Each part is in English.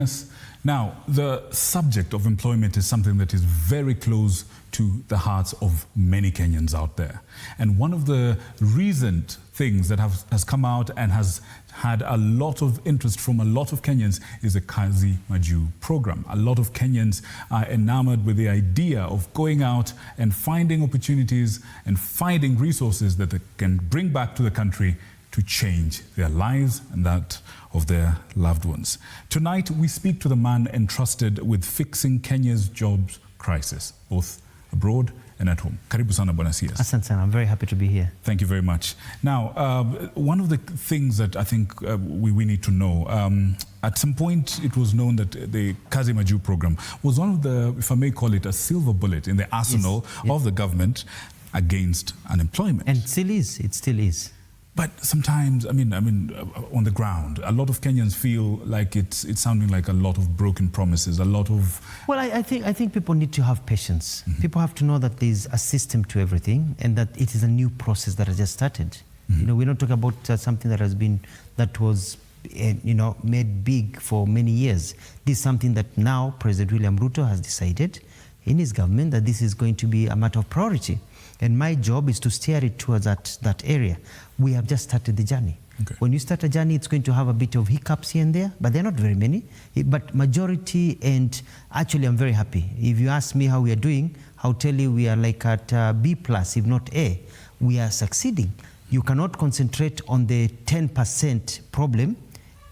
Yes. Now, the subject of employment is something that is very close to the hearts of many Kenyans out there. And one of the recent things that has come out and has had a lot of interest from a lot of Kenyans is the Kazimu program. A lot of Kenyans are enamored with the idea of going out and finding opportunities and finding resources that they can bring back to the country to change their lives and that of their loved ones. Tonight, we speak to the man entrusted with fixing Kenya's jobs crisis, both abroad and at home. Karibu sana Bwana CS. Asante sana, I'm very happy to be here. Thank you very much. Now, one of the things that I think we need to know, at some point it was known that the Kazimu program was one of the, if I may call it, a silver bullet in the arsenal of the government against unemployment. And it still is. But sometimes, I mean, on the ground, a lot of Kenyans feel like it's sounding like a lot of broken promises, a lot of... Well, I think people need to have patience. Mm-hmm. People have to know that there's a system to everything and that it is a new process that has just started. Mm-hmm. You know, we're not talking about something that was made big for many years. This is something that now President William Ruto has decided in his government that this is going to be a matter of priority. And my job is to steer it towards that area. We have just started the journey. Okay. When you start a journey, it's going to have a bit of hiccups here and there, but they're not very many. But majority, and actually I'm very happy. If you ask me how we are doing, I'll tell you we are like at B+, if not A. We are succeeding. You cannot concentrate on the 10% problem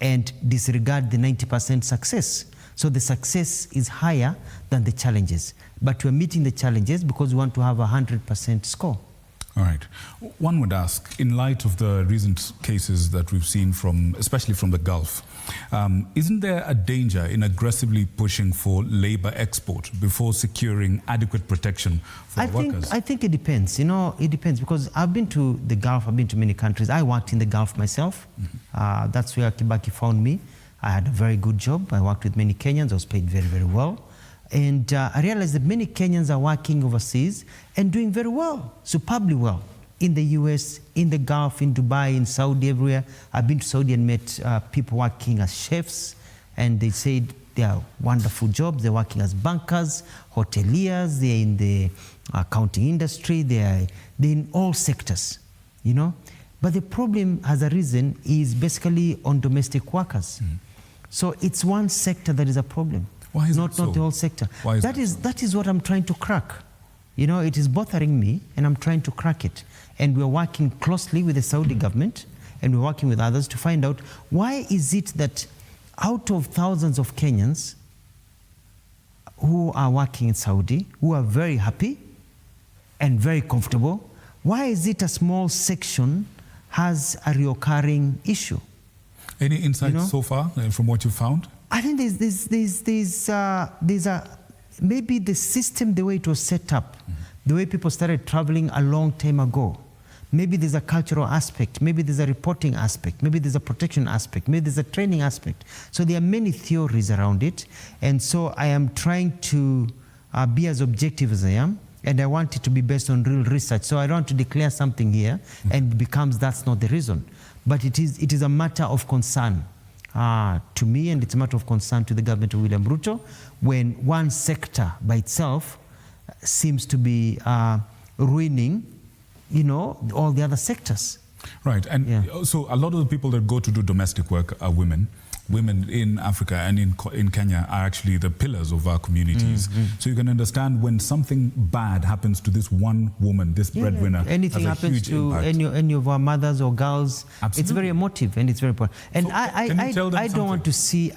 and disregard the 90% success. So the success is higher than the challenges. But we're meeting the challenges because we want to have a 100% score. All right. One would ask, in light of the recent cases that we've seen especially from the Gulf, isn't there a danger in aggressively pushing for labor export before securing adequate protection for workers? I think it depends. You know, it depends because I've been to the Gulf, I've been to many countries. I worked in the Gulf myself. Mm-hmm. That's where Kibaki found me. I had a very good job. I worked with many Kenyans. I was paid very, very well. And I realized that many Kenyans are working overseas and doing very well, superbly well. In the US, in the Gulf, in Dubai, in Saudi, everywhere. I've been to Saudi and met people working as chefs, and they said they are wonderful jobs. They're working as bankers, hoteliers, they're in the accounting industry, they're in all sectors, you know. But the problem has arisen is basically on domestic workers. Mm-hmm. So it's one sector that is a problem. Why is not so? Not the whole sector. Why is that is what I'm trying to crack. You know, it is bothering me and I'm trying to crack it. And we're working closely with the Saudi government and we're working with others to find out why is it that out of thousands of Kenyans who are working in Saudi, who are very happy and very comfortable, why is it a small section has a recurring issue? Any insights so far from what you found? I think there's maybe the system, the way it was set up, the way people started traveling a long time ago. Maybe there's a cultural aspect, maybe there's a reporting aspect, maybe there's a protection aspect, maybe there's a training aspect. So there are many theories around it. And so I am trying to be as objective as I am. And I want it to be based on real research. So I don't want to declare something here and it becomes that's not the reason. But it is a matter of concern to me, and it's a matter of concern to the government of William Ruto when one sector by itself seems to be ruining, all the other sectors. Right, and so a lot of the people that go to do domestic work are women. Women in Africa and in Kenya are actually the pillars of our communities. Mm-hmm. So you can understand when something bad happens to this one woman, this breadwinner, anything happens to any of our mothers or girls, Absolutely. It's very emotive and it's very important. And so I don't want to see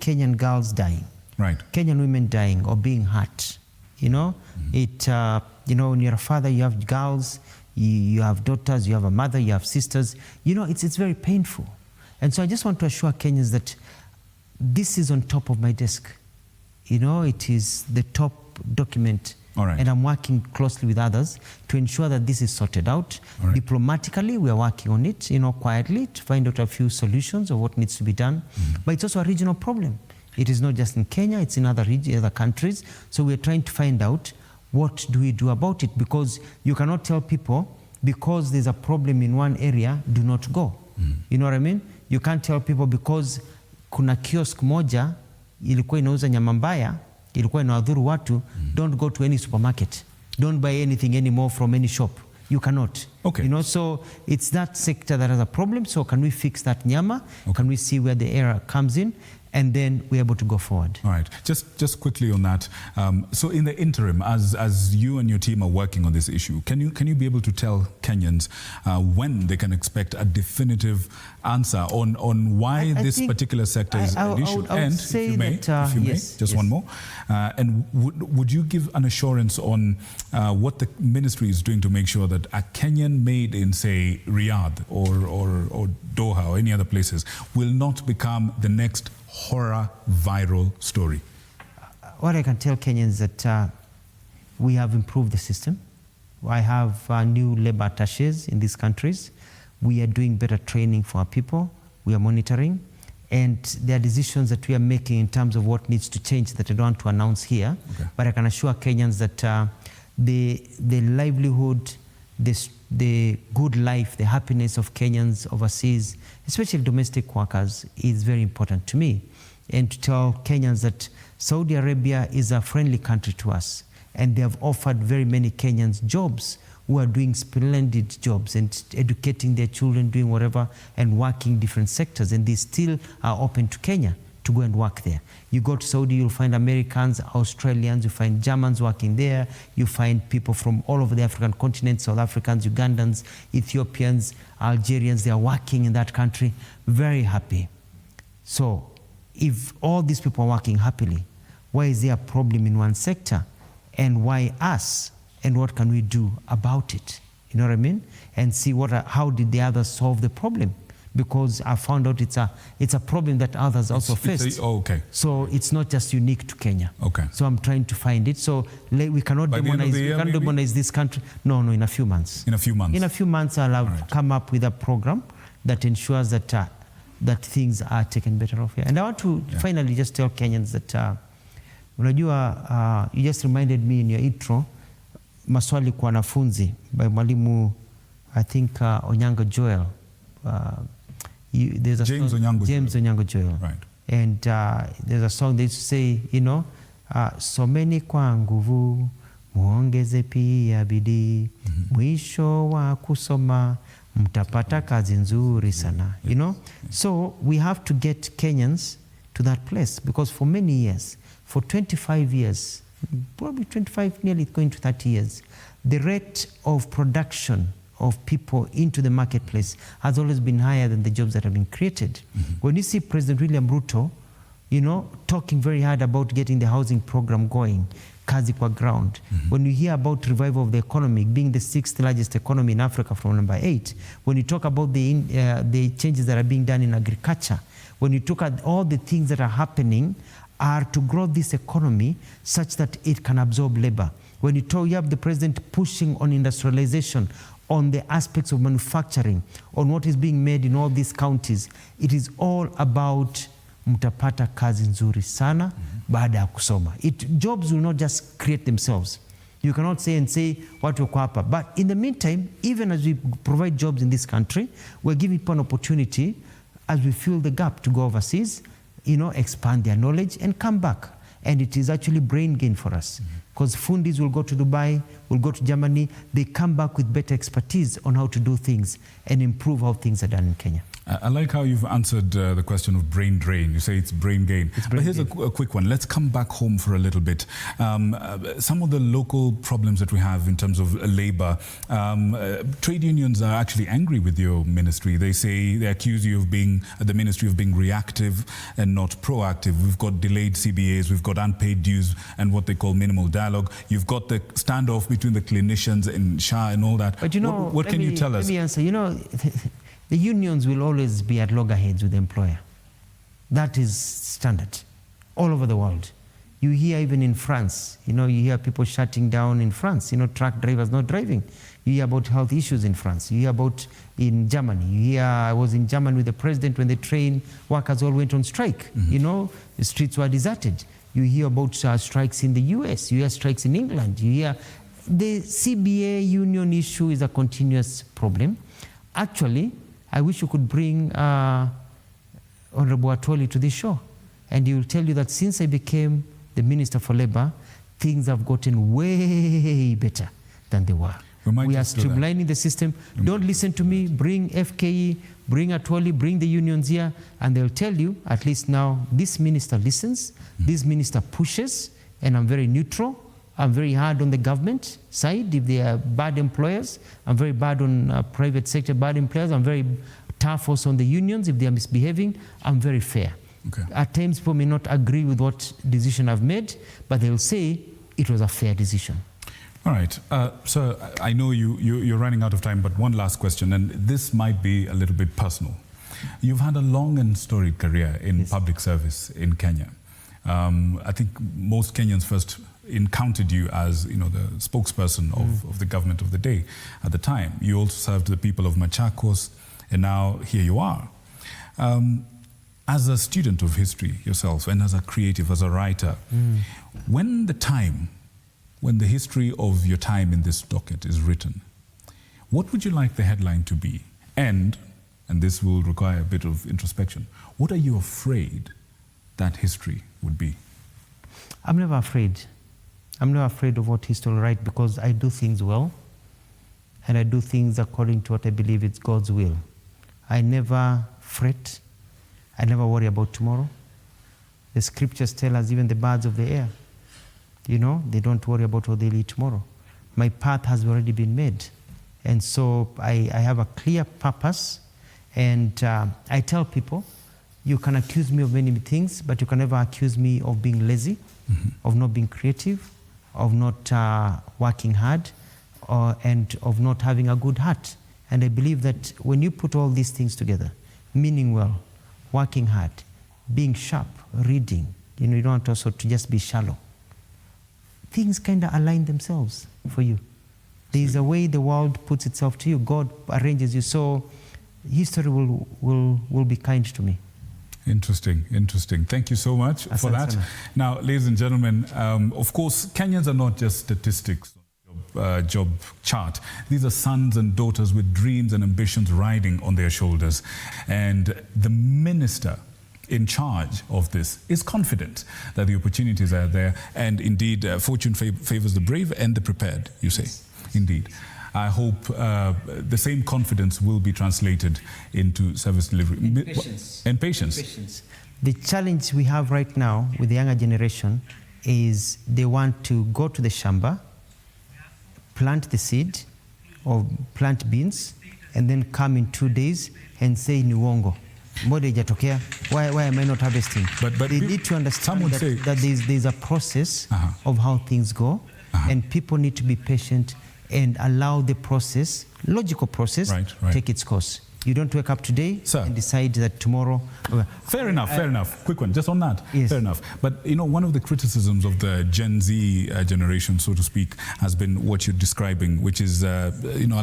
Kenyan girls dying. Right. Kenyan women dying or being hurt. You know, when you're a father, you have girls, you have daughters, you have a mother, you have sisters. You know, it's very painful. And so I just want to assure Kenyans that this is on top of my desk. You know, it is the top document. All right. And I'm working closely with others to ensure that this is sorted out. All right. Diplomatically, we are working on it, quietly to find out a few solutions of what needs to be done. Mm-hmm. But it's also a regional problem. It is not just in Kenya, it's in other countries. So we're trying to find out what do we do about it, because you cannot tell people because there's a problem in one area, do not go. Mm-hmm. You know what I mean? You can't tell people because kuna kiosk moja ilikuwa inauza nyama mbaya, ilikuwa inawadhuru watu. Don't go to any supermarket. Don't buy anything anymore from any shop. You cannot. Okay. You know, so it's that sector that has a problem. So can we fix that nyama? Okay. Can we see where the error comes in? And then we're able to go forward. All right. Just quickly on that. So in the interim, as you and your team are working on this issue, can you be able to tell Kenyans when they can expect a definitive answer on why this particular sector is an issue? I would say if you may, just one more. And would you give an assurance on what the ministry is doing to make sure that a Kenyan made in, say, Riyadh or Doha or any other places will not become the next horror viral story? What I can tell Kenyans is that we have improved the system. I have new labor attaches in these countries. We are doing better training for our people. We are monitoring. And there are decisions that we are making in terms of what needs to change that I don't want to announce here. Okay. But I can assure Kenyans that the livelihood, the good life, the happiness of Kenyans overseas, especially domestic workers, is very important to me. And to tell Kenyans that Saudi Arabia is a friendly country to us, and they have offered very many Kenyans jobs who are doing splendid jobs and educating their children, doing whatever, and working different sectors, and they still are open to Kenya to go and work there. You go to Saudi, you'll find Americans, Australians, you find Germans working there, you find people from all over the African continent, South Africans, Ugandans, Ethiopians, Algerians, they are working in that country, very happy. So if all these people are working happily, why is there a problem in one sector? And why us? And what can we do about it? You know what I mean? And see how did the others solve the problem? Because I found out it's a problem that others also faced. Okay. So it's not just unique to Kenya. Okay. So I'm trying to find it. So we cannot demonize this country. No, in a few months. In a few months. In a few months, I'll have come up with a program that ensures that things are taken better of here. And I want to finally just tell Kenyans that unajua, you just reminded me in your intro, maswali kwa wanafunzi by mwalimu, I think Onyango Joel. There's a James Onyango Joel. Right. And there's a song they used to say, someni kwa nguvu, muongeze pia bidii, mwisho wa kusoma, mtapata kazi nzuri sana. You know? So we have to get Kenyans to that place, because for many years, for 25 years, probably 25, nearly going to 30 years, the rate of production of people into the marketplace has always been higher than the jobs that have been created. When you see President William Ruto, talking very hard about getting the housing program going, kazi kwa ground. When you hear about revival of the economy, being the 6th largest economy in Africa from number 8, when you talk about the changes that are being done in agriculture, when you look at all the things that are happening are to grow this economy such that it can absorb labor. When you have the president pushing on industrialization, on the aspects of manufacturing, on what is being made in all these counties, it is all about mtapata kazi nzuri sana baada ya kusoma. Jobs will not just create themselves. You cannot say watu wako hapa. But in the meantime, even as we provide jobs in this country, we're giving people an opportunity as we fill the gap to go overseas, expand their knowledge and come back. And it is actually brain gain for us. Because fundis will go to Dubai, will go to Germany, they come back with better expertise on how to do things and improve how things are done in Kenya. I like how you've answered the question of brain drain. You say it's brain gain. But here's a quick one. Let's come back home for a little bit. Some of the local problems that we have in terms of labor, trade unions are actually angry with your ministry. They accuse you of the ministry of being reactive and not proactive. We've got delayed CBAs, we've got unpaid dues and what they call minimal dialogue. You've got the standoff between the clinicians and SHA and all that. But what can you tell us? Let me answer. The unions will always be at loggerheads with the employer. That is standard all over the world. You hear even in France, you hear people shutting down in France, truck drivers not driving. You hear about health issues in France. You hear about in Germany. I was in Germany with the president when the train workers all went on strike. The streets were deserted. You hear about strikes in the US. You hear strikes in England. You hear the CBA union issue is a continuous problem. Actually, I wish you could bring Honorable Atwoli to this show, and he will tell you that since I became the Minister for Labour, things have gotten way better than they were. We are streamlining the system. Don't listen to me. Bring FKE, bring Atwoli, bring the unions here, and they'll tell you, at least now, this minister listens, this minister pushes, and I'm very neutral. I'm very hard on the government side if they are bad employers. I'm very bad on private sector bad employers. I'm very tough also on the unions if they are misbehaving. I'm very fair. Okay. At times people may not agree with what decision I've made, but they'll say it was a fair decision. All right. So I know you're running out of time, but one last question, and this might be a little bit personal. You've had a long and storied career in public service in Kenya. I think most Kenyans first encountered you as, the spokesperson of the government of the day at the time. You also served the people of Machakos, and now here you are. As a student of history yourself, and as a creative, as a writer, when the history of your time in this docket is written, what would you like the headline to be? And this will require a bit of introspection, what are you afraid that history would be? I'm never afraid. I'm not afraid of what history will write, because I do things well, and I do things according to what I believe is God's will. I never fret. I never worry about tomorrow. The scriptures tell us even the birds of the air, they don't worry about what they'll eat tomorrow. My path has already been made. And so I have a clear purpose, and I tell people, you can accuse me of many things, but you can never accuse me of being lazy, of not being creative, of not working hard, and of not having a good heart. And I believe that when you put all these things together, meaning well, working hard, being sharp, reading, you don't want also to just be shallow. Things kind of align themselves for you. There is a way the world puts itself to you. God arranges you. So history will be kind to me. Interesting. Thank you so much for that. Now, ladies and gentlemen, of course, Kenyans are not just statistics, job chart. These are sons and daughters with dreams and ambitions riding on their shoulders. And the minister in charge of this is confident that the opportunities are there, and indeed fortune favors the brave and the prepared, you say. Indeed. I hope the same confidence will be translated into service delivery. And patience. The challenge we have right now with the younger generation is they want to go to the shamba, plant the seed or plant beans, and then come in 2 days and say ni uongo. Why am I not harvesting? But they need to understand that there's a process of how things go, and people need to be patient and allow the process, logical process, take its course. You don't wake up today and decide that tomorrow... Fair enough. Quick one, just on that. Yes. Fair enough. But, one of the criticisms of the Gen Z generation, so to speak, has been what you're describing, which is, a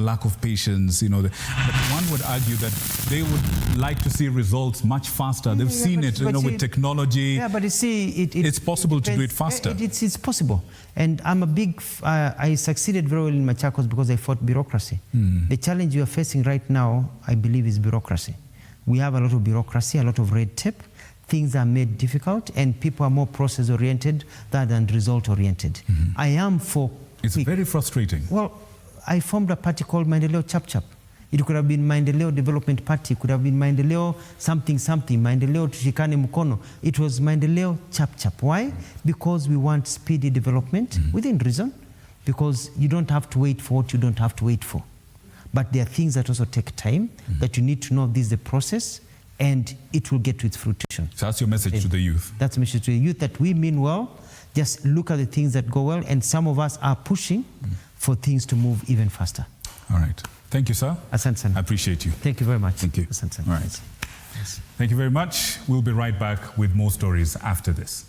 lack of patience. But one would argue that they would like to see results much faster. They've seen it, with technology. Yeah, but you see... It's possible to do it faster. It's possible. And I'm a big... I succeeded very well in Machakos because I fought bureaucracy. The challenge we are facing right now, I believe, is bureaucracy. We have a lot of bureaucracy, a lot of red tape. Things are made difficult, and people are more process-oriented rather than result-oriented. I am for... It's very frustrating. Well, I formed a party called Maendeleo Chap Chap. It could have been Maendeleo Development Party, it could have been Maendeleo something, Maendeleo Tushikane Mukono. It was Maendeleo Chap Chap. Why? Because we want speedy development within reason, because you don't have to wait for what you don't have to wait for. But there are things that also take time, that you need to know this is the process, and it will get to its fruition. So that's your message to the youth? That's the message to the youth, that we mean well, just look at the things that go well, and some of us are pushing for things to move even faster. All right. Thank you, sir. Asante sana. I appreciate you. Thank you very much. Thank you. Asante sana. All right. Thank you very much. We'll be right back with more stories after this.